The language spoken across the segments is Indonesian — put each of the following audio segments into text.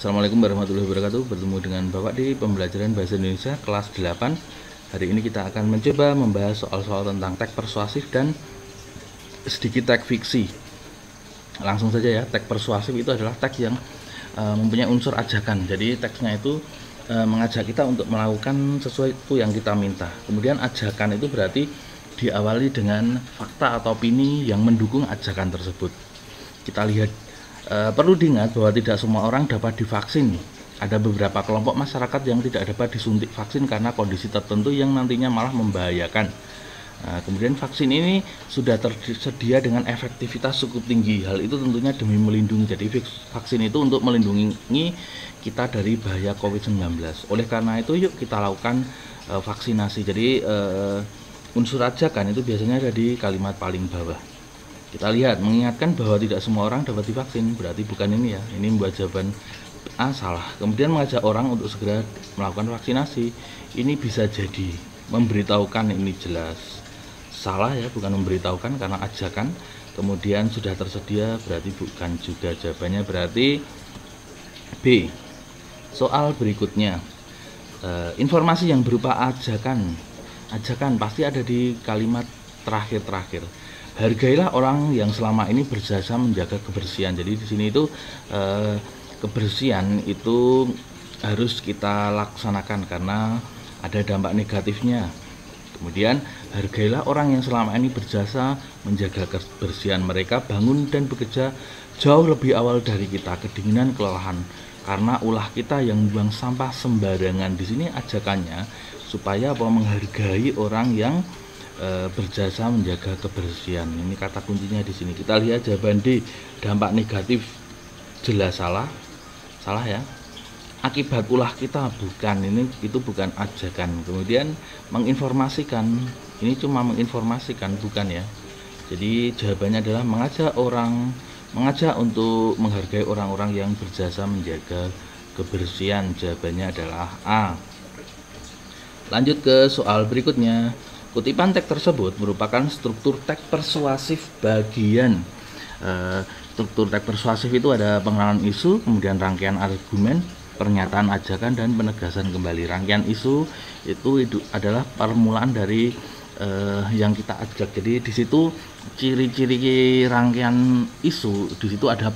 Assalamualaikum warahmatullahi wabarakatuh. Bertemu dengan Bapak di pembelajaran Bahasa Indonesia kelas 8. Hari ini kita akan mencoba membahas soal-soal tentang teks persuasif dan sedikit teks fiksi. Langsung saja ya, teks persuasif itu adalah teks yang mempunyai unsur ajakan. Jadi teksnya itu mengajak kita untuk melakukan sesuatu yang kita minta. Kemudian ajakan itu berarti diawali dengan fakta atau opini yang mendukung ajakan tersebut. Kita lihat, perlu diingat bahwa tidak semua orang dapat divaksin. Ada beberapa kelompok masyarakat yang tidak dapat disuntik vaksin karena kondisi tertentu yang nantinya malah membahayakan. Kemudian vaksin ini sudah tersedia dengan efektivitas cukup tinggi. Hal itu tentunya demi melindungi. Jadi vaksin itu untuk melindungi kita dari bahaya COVID-19. Oleh karena itu yuk kita lakukan vaksinasi. Jadi unsur ajakan itu biasanya ada di kalimat paling bawah. Kita lihat, mengingatkan bahwa tidak semua orang dapat divaksin, berarti bukan ini ya, ini membuat jawaban A salah. Kemudian mengajak orang untuk segera melakukan vaksinasi, ini bisa jadi memberitahukan, ini jelas salah ya, bukan memberitahukan karena ajakan. Kemudian sudah tersedia, berarti bukan juga, jawabannya berarti B. Soal berikutnya, informasi yang berupa ajakan pasti ada di kalimat terakhir. Hargailah orang yang selama ini berjasa menjaga kebersihan. Jadi di sini itu kebersihan itu harus kita laksanakan karena ada dampak negatifnya. Kemudian hargailah orang yang selama ini berjasa menjaga kebersihan. Mereka bangun dan bekerja jauh lebih awal dari kita, kedinginan, kelelahan karena ulah kita yang buang sampah sembarangan. Di sini ajakannya supaya menghargai orang yang berjasa menjaga kebersihan. Ini kata kuncinya di sini. Kita lihat jawaban D, dampak negatif, jelas salah ya. Akibat ulah kita, bukan, itu bukan ajakan. Kemudian menginformasikan, ini cuma menginformasikan, bukan ya. Jadi jawabannya adalah mengajak untuk menghargai orang-orang yang berjasa menjaga kebersihan. Jawabannya adalah A. Lanjut ke soal berikutnya. Kutipan teks tersebut merupakan struktur teks persuasif bagian. Struktur teks persuasif itu ada pengenalan isu, kemudian rangkaian argumen, pernyataan ajakan, dan penegasan kembali. Rangkaian isu itu adalah permulaan dari yang kita ajak. Jadi di situ ciri-ciri rangkaian isu, di situ ada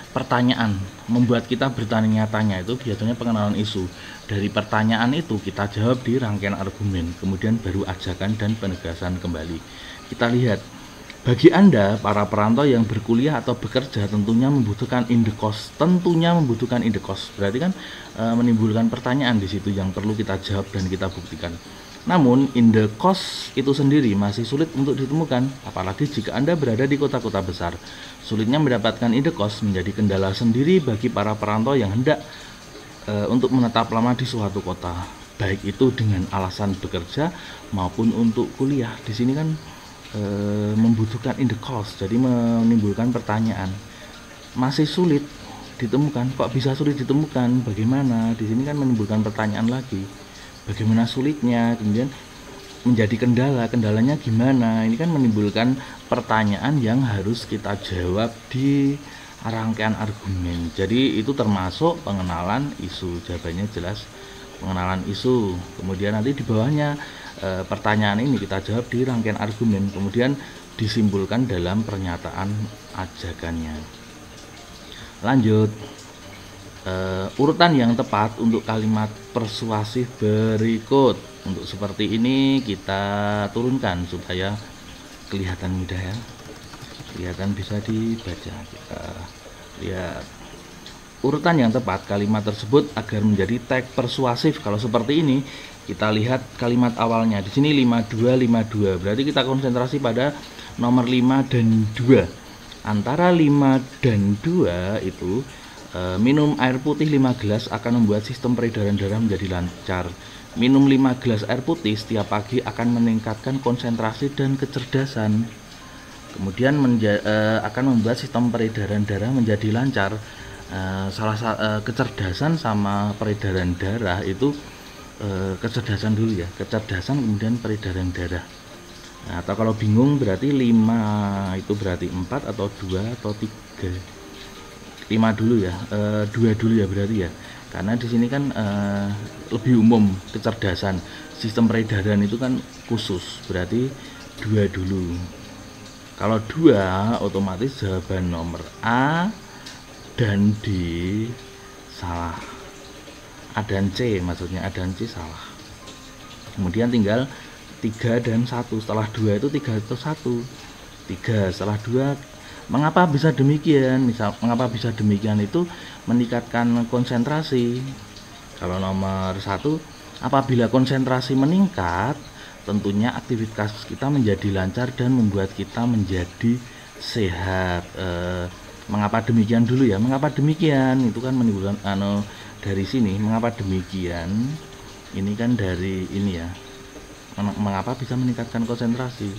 pertanyaan, membuat kita bertanya-tanya, itu biasanya pengenalan isu. Dari pertanyaan itu kita jawab di rangkaian argumen, kemudian baru ajakan dan penegasan kembali. Kita lihat, bagi Anda para perantau yang berkuliah atau bekerja tentunya membutuhkan indekos. Berarti kan menimbulkan pertanyaan di situ yang perlu kita jawab dan kita buktikan. Namun indekos itu sendiri masih sulit untuk ditemukan, apalagi jika Anda berada di kota-kota besar. Sulitnya mendapatkan indekos menjadi kendala sendiri bagi para perantau yang hendak untuk menetap lama di suatu kota, baik itu dengan alasan bekerja maupun untuk kuliah. Di sini kan membutuhkan indekos, jadi menimbulkan pertanyaan. Masih sulit ditemukan, kok bisa sulit ditemukan? Bagaimana? Di sini kan menimbulkan pertanyaan lagi. Bagaimana sulitnya? Kemudian menjadi kendalanya gimana? Ini kan menimbulkan pertanyaan yang harus kita jawab di rangkaian argumen. Jadi itu termasuk pengenalan isu. Jawabannya jelas pengenalan isu. Kemudian nanti di bawahnya pertanyaan ini kita jawab di rangkaian argumen, kemudian disimpulkan dalam pernyataan ajakannya. Lanjut, urutan yang tepat untuk kalimat persuasif berikut. Untuk seperti ini kita turunkan supaya kelihatan mudah ya, kelihatan bisa dibaca. Kita lihat urutan yang tepat kalimat tersebut agar menjadi teks persuasif. Kalau seperti ini, kita lihat kalimat awalnya. Di sini 52. Berarti kita konsentrasi pada nomor 5 dan 2. Antara 5 dan 2 itu minum air putih 5 gelas akan membuat sistem peredaran darah menjadi lancar. Minum 5 gelas air putih setiap pagi akan meningkatkan konsentrasi dan kecerdasan. Kemudian akan membuat sistem peredaran darah menjadi lancar. Kecerdasan sama peredaran darah itu kecerdasan dulu ya, kecerdasan kemudian peredaran darah. Nah, atau kalau bingung berarti 5 itu berarti 4 atau 2 atau 3. 5 dulu ya, 2 dulu ya berarti ya, karena di sini kan lebih umum kecerdasan. Sistem peredaran itu kan khusus, berarti 2 dulu. Kalau 2 otomatis jawaban nomor A dan D salah. A dan C, maksudnya A dan C salah. Kemudian tinggal 3 dan 1. Setelah 2 itu 3 atau 1? 3. Setelah 2, mengapa bisa demikian? Mengapa bisa demikian itu meningkatkan konsentrasi. Kalau nomor 1, apabila konsentrasi meningkat, tentunya aktivitas kita menjadi lancar dan membuat kita menjadi sehat. Mengapa demikian dulu ya? Mengapa demikian? Itu kan menimbulkan dari sini. Mengapa demikian? Ini kan dari ini ya. Mengapa bisa meningkatkan konsentrasi?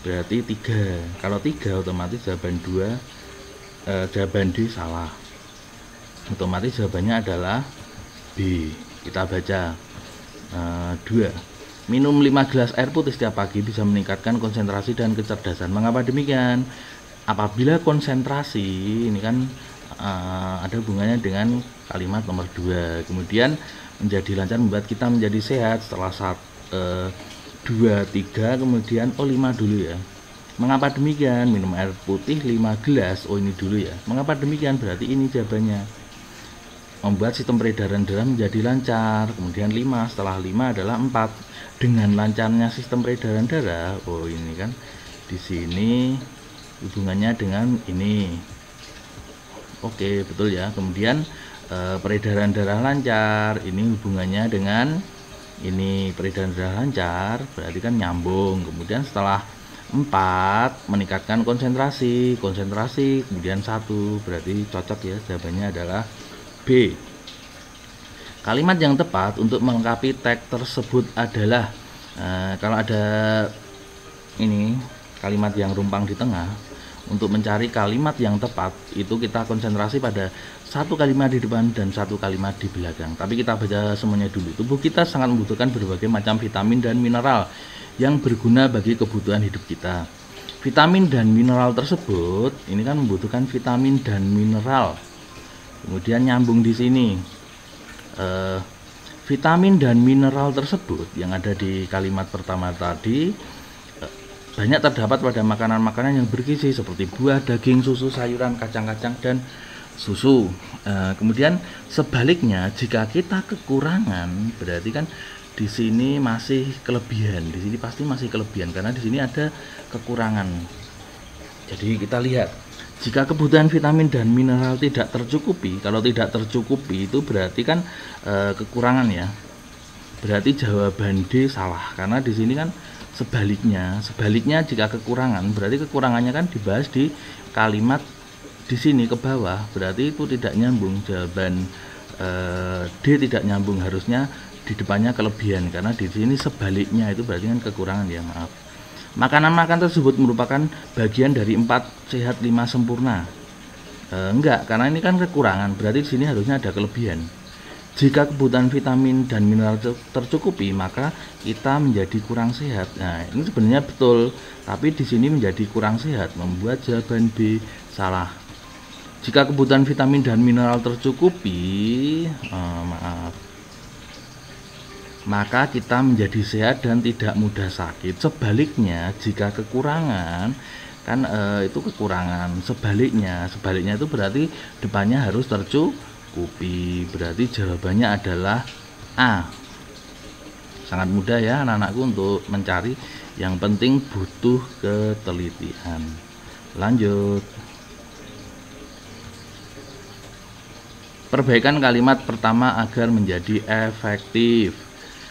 Berarti 3. Kalau 3 otomatis jawaban 2, jawaban D salah. Otomatis jawabannya adalah B. Kita baca 2. Minum 5 gelas air putih setiap pagi bisa meningkatkan konsentrasi dan kecerdasan. Mengapa demikian? Apabila konsentrasi ini kan ada hubungannya dengan kalimat nomor 2. Kemudian menjadi lancar membuat kita menjadi sehat. Setelah 2, 3, kemudian 5 dulu ya. Mengapa demikian? Minum air putih 5 gelas. Ini dulu ya. Mengapa demikian? Berarti ini jawabannya. Membuat sistem peredaran darah menjadi lancar. Kemudian 5, setelah 5 adalah 4. Dengan lancarnya sistem peredaran darah, ini kan di sini hubungannya dengan ini. Oke, betul ya. Kemudian peredaran darah lancar, ini hubungannya dengan ini. Peredaran darah lancar berarti kan nyambung. Kemudian setelah 4 meningkatkan konsentrasi, kemudian 1, berarti cocok ya, jawabannya adalah B. Kalimat yang tepat untuk melengkapi teks tersebut adalah kalau ada ini kalimat yang rumpang di tengah. Untuk mencari kalimat yang tepat itu kita konsentrasi pada satu kalimat di depan dan satu kalimat di belakang. Tapi kita baca semuanya dulu. Tubuh kita sangat membutuhkan berbagai macam vitamin dan mineral yang berguna bagi kebutuhan hidup kita. Vitamin dan mineral tersebut ini kan membutuhkan vitamin dan mineral. Kemudian nyambung di sini. Vitamin dan mineral tersebut yang ada di kalimat pertama tadi banyak terdapat pada makanan-makanan yang bergizi seperti buah, daging, susu, sayuran, kacang-kacang, dan susu. Kemudian sebaliknya, jika kita kekurangan, berarti kan di sini masih kelebihan. Di sini pasti masih kelebihan karena di sini ada kekurangan. Jadi kita lihat, jika kebutuhan vitamin dan mineral tidak tercukupi, kalau tidak tercukupi itu berarti kan kekurangan ya. Berarti jawaban D salah karena di sini kan sebaliknya jika kekurangan, berarti kekurangannya kan dibahas di kalimat di sini ke bawah, berarti itu tidak nyambung. Jawaban D tidak nyambung, harusnya di depannya kelebihan karena di sini sebaliknya itu berarti kan kekurangan ya, maaf. Makanan-makanan tersebut merupakan bagian dari 4 sehat 5 sempurna. Enggak, karena ini kan kekurangan, berarti di sini harusnya ada kelebihan. Jika kebutuhan vitamin dan mineral tercukupi, maka kita menjadi kurang sehat. Nah, ini sebenarnya betul, tapi di sini menjadi kurang sehat, membuat jawaban B salah. Jika kebutuhan vitamin dan mineral tercukupi, maka kita menjadi sehat dan tidak mudah sakit. Sebaliknya, jika kekurangan, kan itu kekurangan. Sebaliknya itu berarti depannya harus tercukupi. Berarti jawabannya adalah A. Sangat mudah ya anak-anakku untuk mencari. Yang penting butuh ketelitian. Lanjut. Perbaikan kalimat pertama agar menjadi efektif.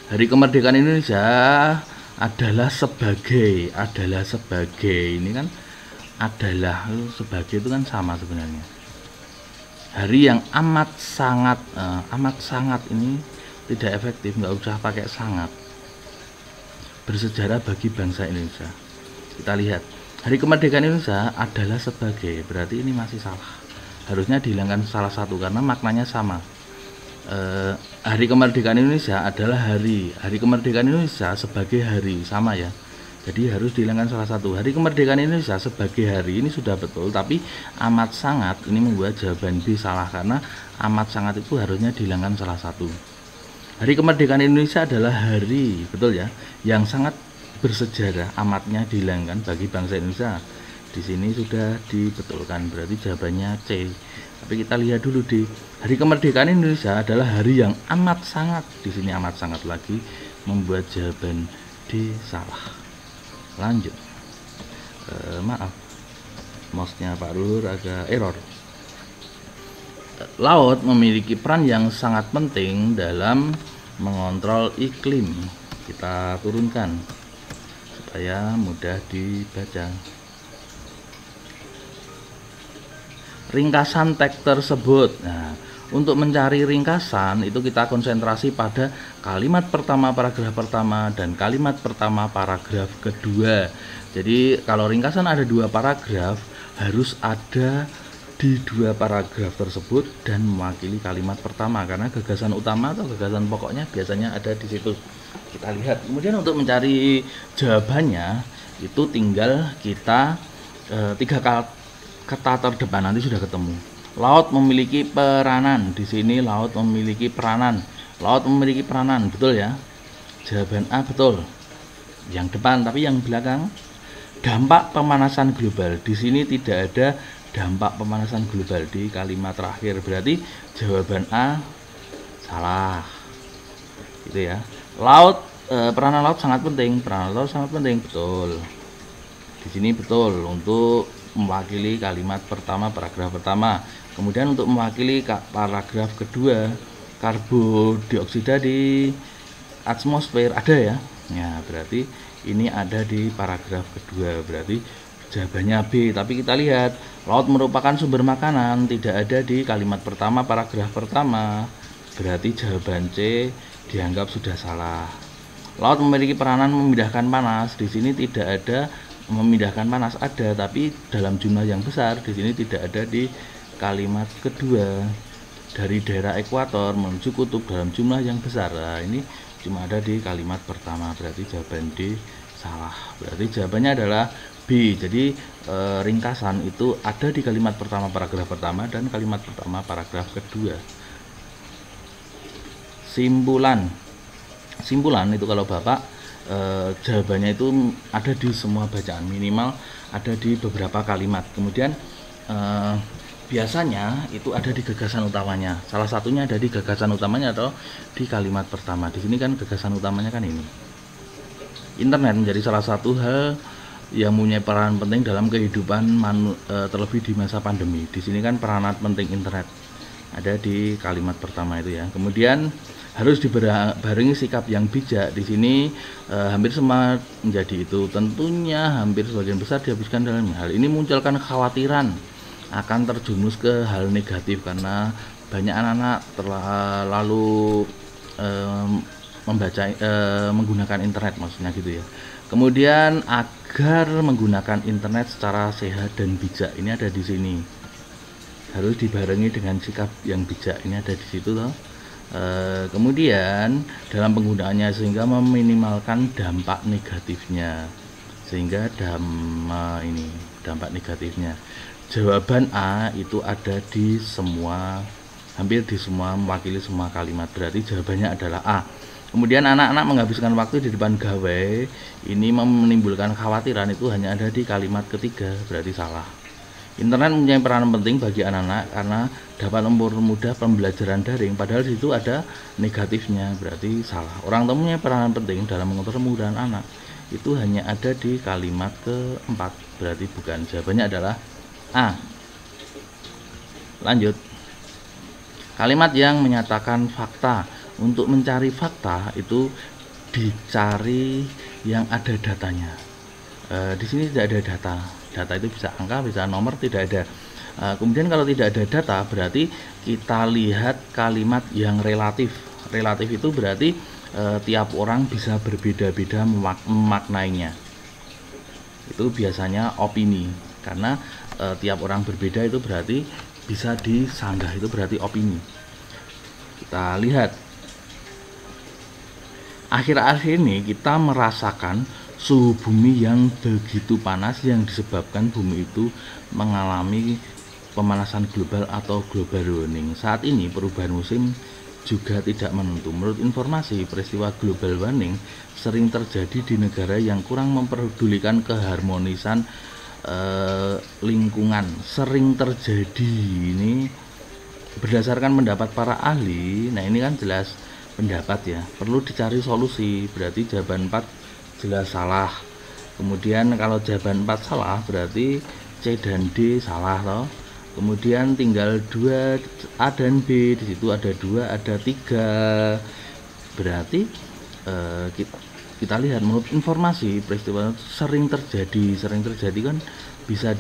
Hari Kemerdekaan Indonesia adalah sebagai ini kan adalah sebagai itu kan sama sebenarnya. Hari yang amat sangat ini tidak efektif, nggak usah pakai sangat. Bersejarah bagi bangsa Indonesia. Kita lihat, Hari Kemerdekaan Indonesia adalah sebagai, berarti ini masih salah. Harusnya dihilangkan salah satu karena maknanya sama. Hari Kemerdekaan Indonesia adalah hari Kemerdekaan Indonesia sebagai hari, sama ya. Jadi harus dihilangkan salah satu. Hari kemerdekaan Indonesia sebagai hari ini sudah betul, tapi amat sangat ini membuat jawaban B salah, karena amat sangat itu harusnya dihilangkan salah satu. Hari kemerdekaan Indonesia adalah hari, betul ya, yang sangat bersejarah, amatnya dihilangkan bagi bangsa Indonesia. Di sini sudah dibetulkan, berarti jawabannya C. Tapi kita lihat dulu di hari kemerdekaan Indonesia adalah hari yang amat sangat, di sini amat sangat lagi membuat jawaban D salah. Lanjut, maaf, mouse-nya Pak Ruhur agak error. Laut memiliki peran yang sangat penting dalam mengontrol iklim. Kita turunkan supaya mudah dibaca. Ringkasan teks tersebut. Nah, untuk mencari ringkasan itu kita konsentrasi pada kalimat pertama paragraf pertama dan kalimat pertama paragraf kedua. Jadi kalau ringkasan ada 2 paragraf, harus ada di 2 paragraf tersebut dan mewakili kalimat pertama, karena gagasan utama atau gagasan pokoknya biasanya ada di situ. Kita lihat. Kemudian untuk mencari jawabannya itu tinggal kita 3 kata terdepan nanti sudah ketemu. Laut memiliki peranan. Di sini laut memiliki peranan. Laut memiliki peranan, betul ya? Jawaban A betul. Yang depan, tapi yang belakang dampak pemanasan global. Di sini tidak ada dampak pemanasan global di kalimat terakhir. Berarti jawaban A salah. Gitu ya. Laut, peranan laut sangat penting. Peranan laut sangat penting, betul. Di sini betul untuk mewakili kalimat pertama paragraf pertama. Kemudian untuk mewakili paragraf kedua, karbodioksida di atmosfer ada ya. Ya, berarti ini ada di paragraf kedua. Berarti jawabannya B. Tapi kita lihat, laut merupakan sumber makanan, tidak ada di kalimat pertama paragraf pertama. Berarti jawaban C dianggap sudah salah. Laut memiliki peranan memindahkan panas. Di sini tidak ada memindahkan panas, ada tapi dalam jumlah yang besar. Di sini tidak ada di kalimat kedua. Dari daerah ekuator menuju kutub dalam jumlah yang besar. Nah, ini cuma ada di kalimat pertama. Berarti jawaban D salah. Berarti jawabannya adalah B. Jadi ringkasan itu ada di kalimat pertama paragraf pertama dan kalimat pertama paragraf kedua. Simpulan. Simpulan itu kalau Bapak jawabannya itu ada di semua bacaan, minimal ada di beberapa kalimat. Kemudian biasanya itu ada di gagasan utamanya. Salah satunya ada di gagasan utamanya atau di kalimat pertama. Di sini kan gagasan utamanya kan ini. Internet menjadi salah satu hal yang punya peran penting dalam kehidupan terlebih di masa pandemi. Di sini kan peranan penting internet ada di kalimat pertama itu ya. Kemudian harus dibarengi sikap yang bijak. Di sini hampir semua menjadi itu. Tentunya hampir sebagian besar dihabiskan dalam hal ini munculkan kekhawatiran akan terjumus ke hal negatif karena banyak anak-anak terlalu menggunakan internet, maksudnya gitu ya. Kemudian agar menggunakan internet secara sehat dan bijak, ini ada di sini. Harus dibarengi dengan sikap yang bijak, ini ada di situ toh. Kemudian dalam penggunaannya sehingga meminimalkan dampak negatifnya, sehingga dampak negatifnya. Jawaban A itu ada di semua, hampir di semua, mewakili semua kalimat. Berarti jawabannya adalah A. Kemudian anak-anak menghabiskan waktu di depan gawai, ini menimbulkan kekhawatiran, itu hanya ada di kalimat ketiga. Berarti salah. Internet mempunyai peran penting bagi anak-anak karena dapat mempermudah pembelajaran daring, padahal di situ ada negatifnya. Berarti salah. Orang tua mempunyai peranan penting dalam mengontrol kemudahan anak, itu hanya ada di kalimat keempat. Berarti bukan. Jawabannya adalah A. Lanjut. Kalimat yang menyatakan fakta. Untuk mencari fakta itu dicari yang ada datanya. Di sini tidak ada data. Data itu bisa angka, bisa nomor, tidak ada. Kemudian kalau tidak ada data, berarti kita lihat kalimat yang relatif. Relatif itu berarti tiap orang bisa berbeda-beda memaknainya. Itu biasanya opini, karena tiap orang berbeda itu berarti bisa disanggah, itu berarti opini. Kita lihat. Akhir-akhir ini kita merasakan suhu bumi yang begitu panas yang disebabkan bumi itu mengalami pemanasan global atau global warming. Saat ini perubahan musim juga tidak menentu. Menurut informasi, peristiwa global warming sering terjadi di negara yang kurang memperdulikan keharmonisan lingkungan. Sering terjadi ini berdasarkan pendapat para ahli. Nah, ini kan jelas pendapat ya, perlu dicari solusi. Berarti jawaban 4 jelas salah. Kemudian kalau jawaban 4 salah, berarti C dan D salah loh. Kemudian tinggal 2 A dan B, di situ ada 2 ada 3. Berarti kita lihat menurut informasi peristiwa sering terjadi kan bisa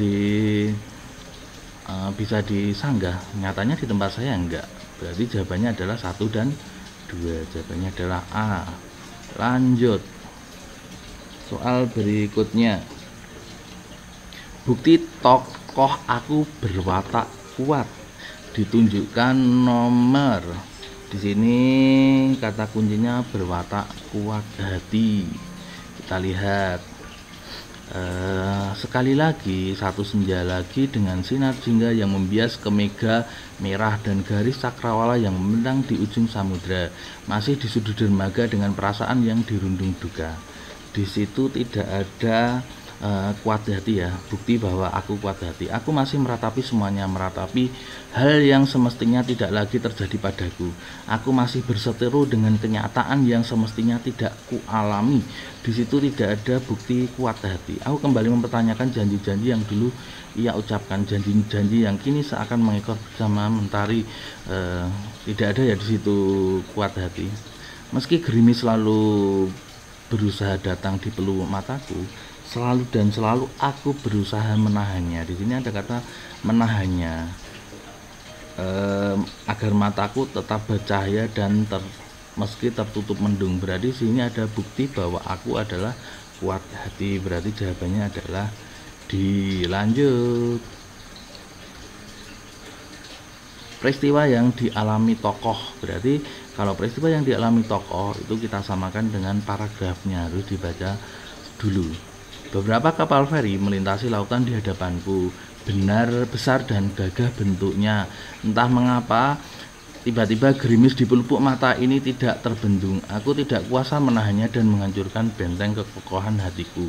disanggah, nyatanya di tempat saya enggak. Berarti jawabannya adalah 1 dan 2. Jawabannya adalah A. Lanjut soal berikutnya. Bukti tokoh aku berwatak kuat ditunjukkan nomor. Di sini kata kuncinya berwatak kuat hati. Kita lihat sekali lagi, satu senja lagi dengan sinar jingga yang membias ke mega merah dan garis cakrawala yang membentang di ujung samudra. Masih di sudut dermaga dengan perasaan yang dirundung duka. Di situ tidak ada kuat hati ya, bukti bahwa aku kuat hati. Aku masih meratapi semuanya, meratapi hal yang semestinya tidak lagi terjadi padaku. Aku masih berseteru dengan kenyataan yang semestinya tidak kualami. Di situ tidak ada bukti kuat hati. Aku kembali mempertanyakan janji-janji yang dulu ia ucapkan, janji-janji yang kini seakan mengekor bersama mentari. Tidak ada ya di situ kuat hati. Meski gerimis selalu berusaha datang di pelupuk mataku, selalu aku berusaha menahannya. Di sini ada kata menahannya, agar mataku tetap bercahaya dan meski tertutup mendung. Berarti sini ada bukti bahwa aku adalah kuat hati. Berarti jawabannya adalah dilanjut. Peristiwa yang dialami tokoh. Berarti kalau peristiwa yang dialami tokoh itu kita samakan dengan paragrafnya, harus dibaca dulu. Beberapa kapal feri melintasi lautan di hadapanku, benar besar dan gagah bentuknya. Entah mengapa tiba-tiba gerimis di pelupuk mata ini tidak terbendung. Aku tidak kuasa menahannya dan menghancurkan benteng kekokohan hatiku.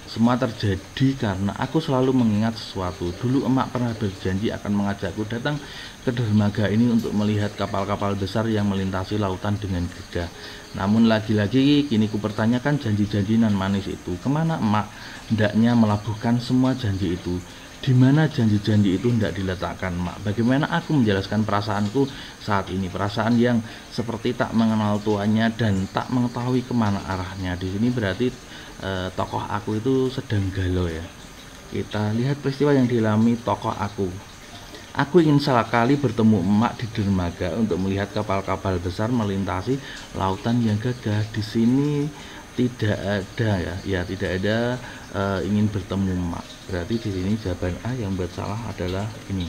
Semua terjadi karena aku selalu mengingat sesuatu. Dulu emak pernah berjanji akan mengajakku datang ke dermaga ini untuk melihat kapal-kapal besar yang melintasi lautan dengan gagah. Namun lagi-lagi kini ku pertanyakan janji-janji nan manis itu. Kemana emak hendaknya melabuhkan semua janji itu? Di mana janji-janji itu hendak diletakkan emak? Bagaimana aku menjelaskan perasaanku saat ini? Perasaan yang seperti tak mengenal tuannya dan tak mengetahui kemana arahnya. Di sini berarti tokoh aku itu sedang galau ya. Kita lihat peristiwa yang dialami tokoh aku. Aku ingin sekali bertemu emak di dermaga untuk melihat kapal-kapal besar melintasi lautan yang gagah. Di sini tidak ada ya, tidak ada ingin bertemu emak. Berarti di sini jawaban A yang buat salah adalah ini.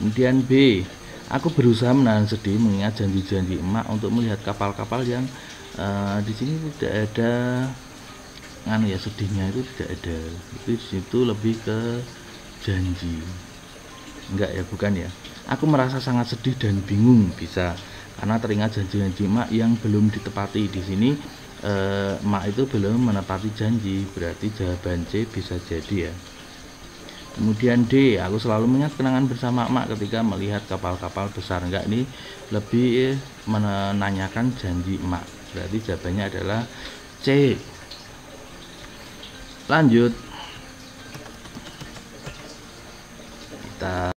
Kemudian B, aku berusaha menahan sedih mengingat janji-janji emak untuk melihat kapal-kapal yang di sini tidak ada ya, sedihnya itu tidak ada. Itu di situ lebih ke janji. Enggak ya, bukan ya. Aku merasa sangat sedih dan bingung bisa karena teringat janji-janji emak yang belum ditepati. Di sini emak itu belum menepati janji. Berarti jawaban C bisa jadi ya. Kemudian D, aku selalu mengingat kenangan bersama emak ketika melihat kapal-kapal besar. Enggak, ini lebih menanyakan janji emak. Berarti jawabannya adalah C. Lanjut kita